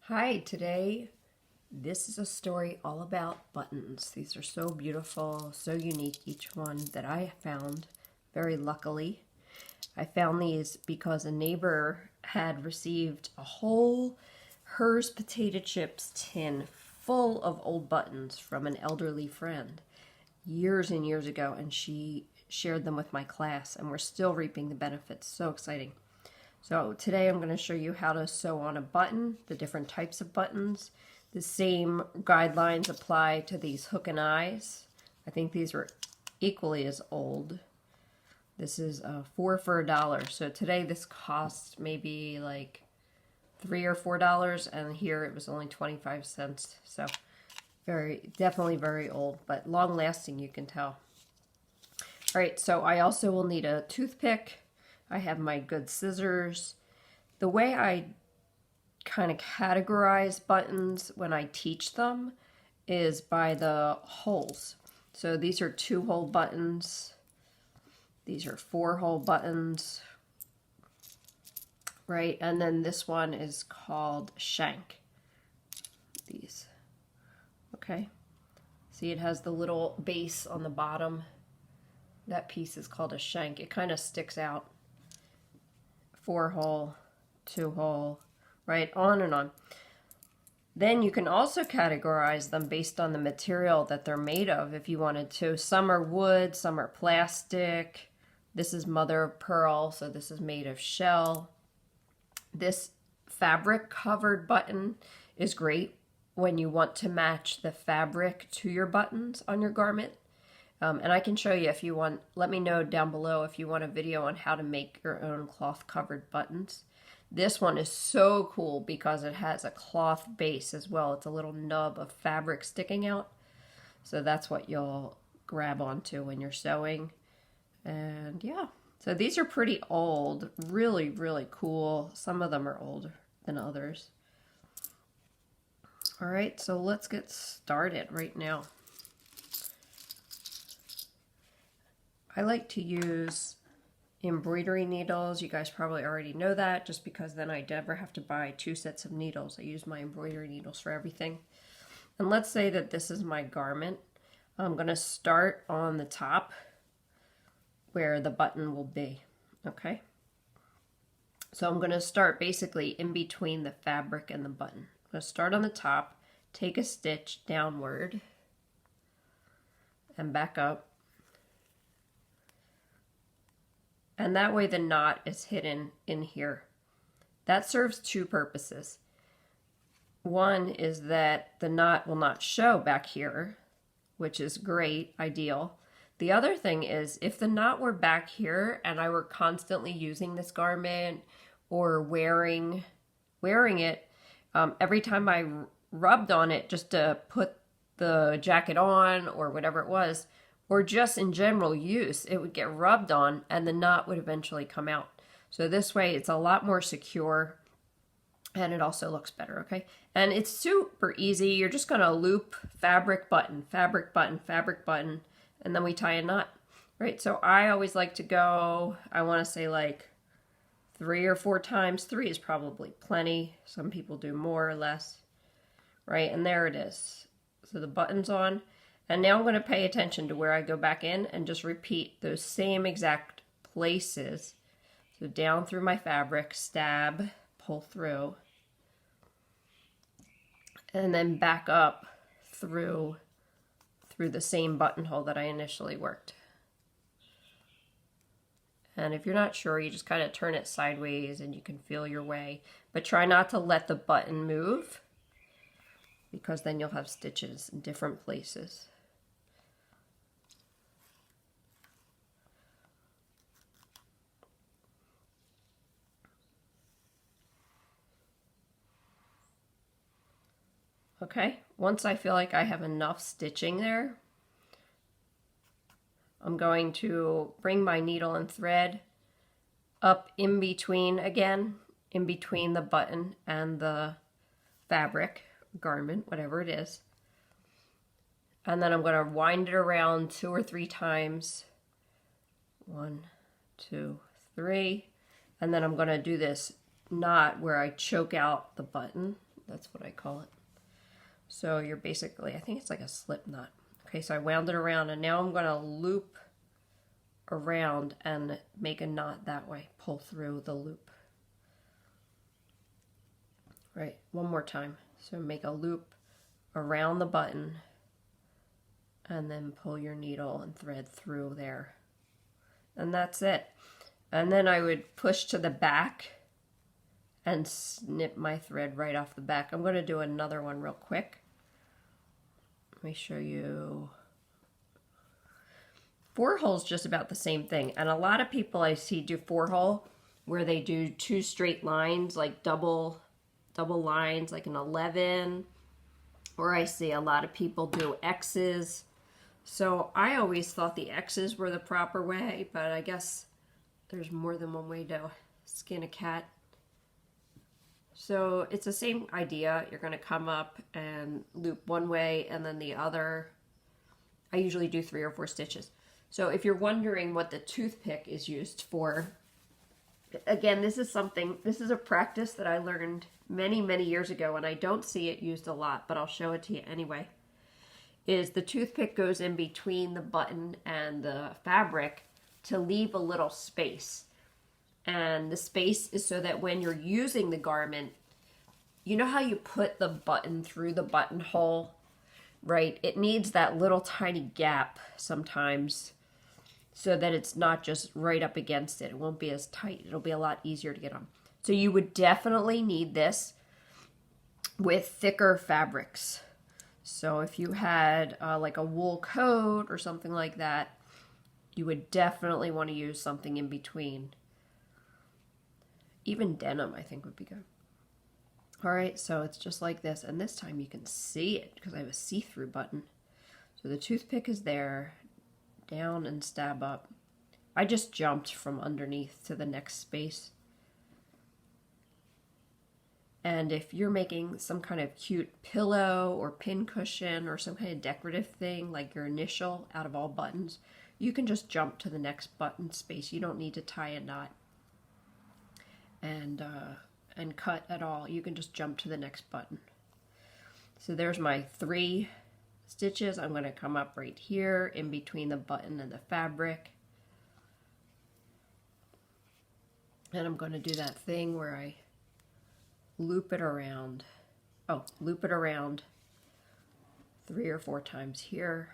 Hi, today this is a story all about buttons. These are so beautiful, so unique, each one that I found very luckily. I found these because a neighbor had received a whole Hers potato chips tin full of old buttons from an elderly friend years and years ago, and she shared them with my class, and we're still reaping the benefits. So exciting. So today I'm going to show you how to sew on a button, the different types of buttons. The same guidelines apply to these hook and eyes. I think these were equally as old. This is 4 for $1. So today this costs maybe like $3 or $4, and here it was only 25 cents. So definitely very old, but long lasting, you can tell. All right, so I also will need a toothpick. I have my good scissors. The way I kind of categorize buttons when I teach them is by the holes. So these are 2-hole buttons. These are 4-hole buttons, right? And then this one is called shank. These, okay? See, it has the little base on the bottom. That piece is called a shank. It kind of sticks out. 4-hole, 2-hole, right, on and on. Then you can also categorize them based on the material that they're made of if you wanted to. Some are wood, some are plastic. This is mother of pearl, so this is made of shell. This fabric covered button is great when you want to match the fabric to your buttons on your garment. And I can show you if you want. Let me know down below if you want a video on how to make your own cloth covered buttons. This one is so cool because it has a cloth base as well. It's a little nub of fabric sticking out. So that's what you'll grab onto when you're sewing. And yeah, so these are pretty old, really, really cool. Some of them are older than others. All right, so let's get started right now. I like to use embroidery needles. You guys probably already know that, just because then I never have to buy 2 sets of needles. I use my embroidery needles for everything. And let's say that this is my garment. I'm going to start on the top where the button will be, okay? So I'm going to start basically in between the fabric and the button. I'm going to start on the top, take a stitch downward, and back up. And that way the knot is hidden in here. That serves 2 purposes. One is that the knot will not show back here, which is great, ideal. The other thing is, if the knot were back here and I were constantly using this garment or wearing it, every time I rubbed on it just to put the jacket on or whatever it was, or just in general use, it would get rubbed on and the knot would eventually come out. So this way it's a lot more secure and it also looks better, okay? And it's super easy. You're just gonna loop fabric button, fabric button, fabric button, and then we tie a knot, right? So I always like to go, I wanna say like 3 or 4 times. 3 is probably plenty. Some people do more or less, right? And there it is. So the button's on. And now I'm going to pay attention to where I go back in and just repeat those same exact places. So down through my fabric, stab, pull through, and then back up through the same buttonhole that I initially worked. And if you're not sure, you just kind of turn it sideways and you can feel your way. But try not to let the button move, because then you'll have stitches in different places. Okay, once I feel like I have enough stitching there, I'm going to bring my needle and thread up in between again, in between the button and the fabric, garment, whatever it is. And then I'm going to wind it around 2 or 3 times. 1, 2, 3. And then I'm going to do this knot where I choke out the button That's what I call it. So you're basically, I think it's like a slip knot. Okay, so I wound it around, and now I'm going to loop around and make a knot that way. Pull through the loop. Right, one more time. So make a loop around the button, and then pull your needle and thread through there. And that's it. And then I would push to the back and snip my thread right off the back. I'm going to do another one real quick. Let me show you. 4-hole is just about the same thing. And a lot of people I see do 4-hole where they do 2 straight lines, like double lines, like an 11. Or I see a lot of people do X's. So I always thought the X's were the proper way, but I guess there's more than one way to skin a cat. So it's the same idea. You're going to come up and loop one way and then the other. I usually do 3 or 4 stitches. So if you're wondering what the toothpick is used for, again, this is a practice that I learned many, many years ago, and I don't see it used a lot, but I'll show it to you anyway. Is the toothpick goes in between the button and the fabric to leave a little space. And the space is so that when you're using the garment, you know how you put the button through the buttonhole, right? It needs that little tiny gap sometimes so that it's not just right up against it. It won't be as tight. It'll be a lot easier to get on. So you would definitely need this with thicker fabrics. So if you had like a wool coat or something like that, you would definitely want to use something in between. Even denim, I think, would be good. All right, so it's just like this. And this time you can see it because I have a see-through button. So the toothpick is there, down and stab up. I just jumped from underneath to the next space. And if you're making some kind of cute pillow or pin cushion or some kind of decorative thing, like your initial out of all buttons, you can just jump to the next button space. You don't need to tie a knot and cut at all. You can just jump to the next button. So there's my 3 stitches. I'm going to come up right here in between the button and the fabric. And I'm going to do that thing where I loop it around. Oh, loop it around 3 or 4 times here.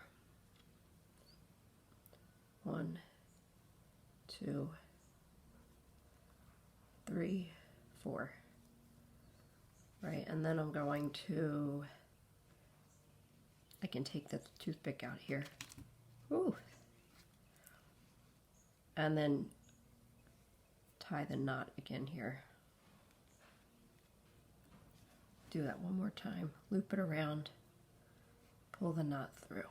1, 2, 3, 4. Right, and then I'm going to, I can take the toothpick out here. Ooh. And then tie the knot again here. Do that one more time. Loop it around. Pull the knot through.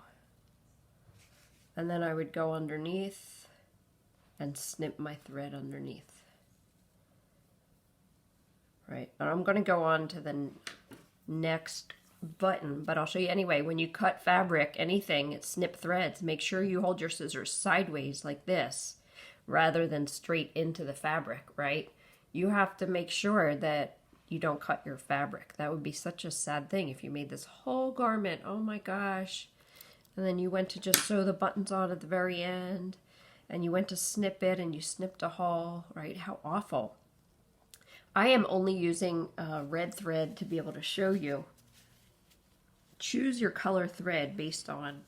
And then I would go underneath and snip my thread underneath. Right, and I'm going to go on to the next button, but I'll show you anyway. When you cut fabric, anything, it's snip threads. Make sure you hold your scissors sideways like this rather than straight into the fabric, right? You have to make sure that you don't cut your fabric. That would be such a sad thing if you made this whole garment, oh my gosh, and then you went to just sew the buttons on at the very end, and you went to snip it and you snipped a hole, right? How awful. I am only using red thread to be able to show you. Choose your color thread based on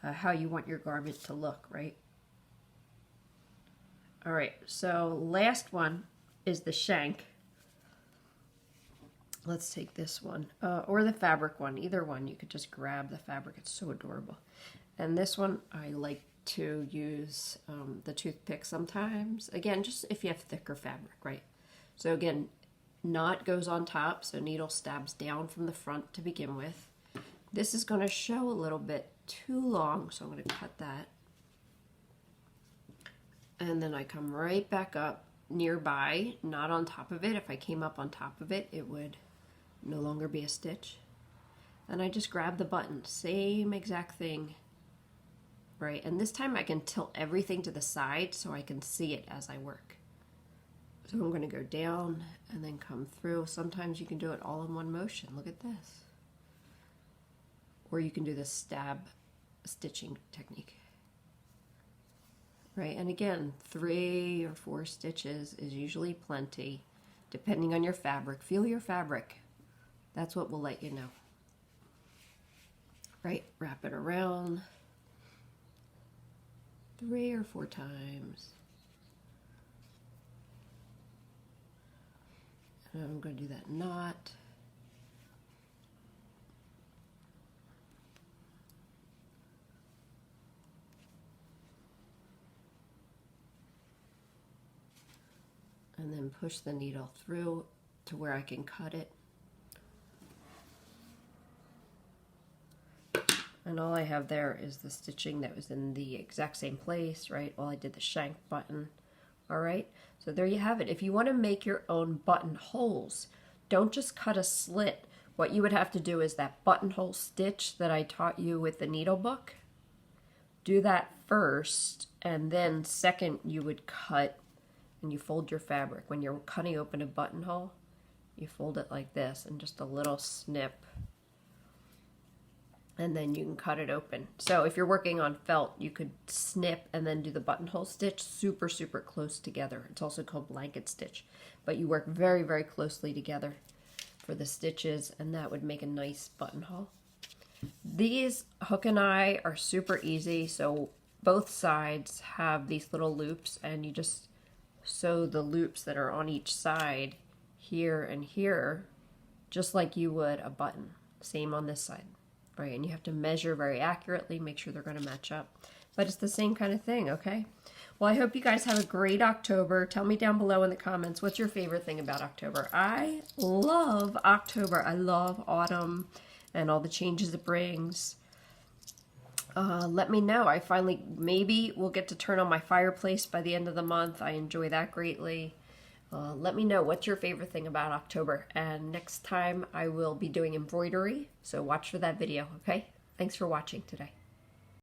how you want your garment to look, right? All right, so last one is the shank. Let's take this one, or the fabric one, either one. You could just grab the fabric. It's so adorable. And this one, I like to use the toothpick sometimes. Again, just if you have thicker fabric, right? So again, knot goes on top, so needle stabs down from the front to begin with. This is going to show a little bit too long, so I'm going to cut that. And then I come right back up nearby, not on top of it. If I came up on top of it, it would no longer be a stitch. And I just grab the button, same exact thing, right? And this time I can tilt everything to the side so I can see it as I work. So I'm going to go down and then come through. Sometimes you can do it all in one motion. Look at this. Or you can do the stab stitching technique. Right, and again, 3 or 4 stitches is usually plenty, depending on your fabric. Feel your fabric. That's what will let you know. Right, wrap it around 3 or 4 times. And I'm going to do that knot. And then push the needle through to where I can cut it. And all I have there is the stitching that was in the exact same place, right? Well, I did the shank button. All right, so there you have it. If you want to make your own buttonholes, don't just cut a slit. What you would have to do is that buttonhole stitch that I taught you with the needle book. Do that first, and then second you would cut and you fold your fabric. When you're cutting open a buttonhole, you fold it like this and just a little snip. And then you can cut it open. So if you're working on felt, you could snip and then do the buttonhole stitch super, super close together. It's also called blanket stitch. But you work very, very closely together for the stitches, and that would make a nice buttonhole. These hook and eye are super easy. So both sides have these little loops, and you just sew the loops that are on each side here and here, just like you would a button. Same on this side. Right, and you have to measure very accurately, make sure they're going to match up. But it's the same kind of thing, okay? Well, I hope you guys have a great October. Tell me down below in the comments, what's your favorite thing about October? I love October. I love autumn and all the changes it brings. Let me know. I finally, maybe we'll get to turn on my fireplace by the end of the month. I enjoy that greatly. Let me know what's your favorite thing about October. And next time I will be doing embroidery, so watch for that video, okay? Thanks for watching today.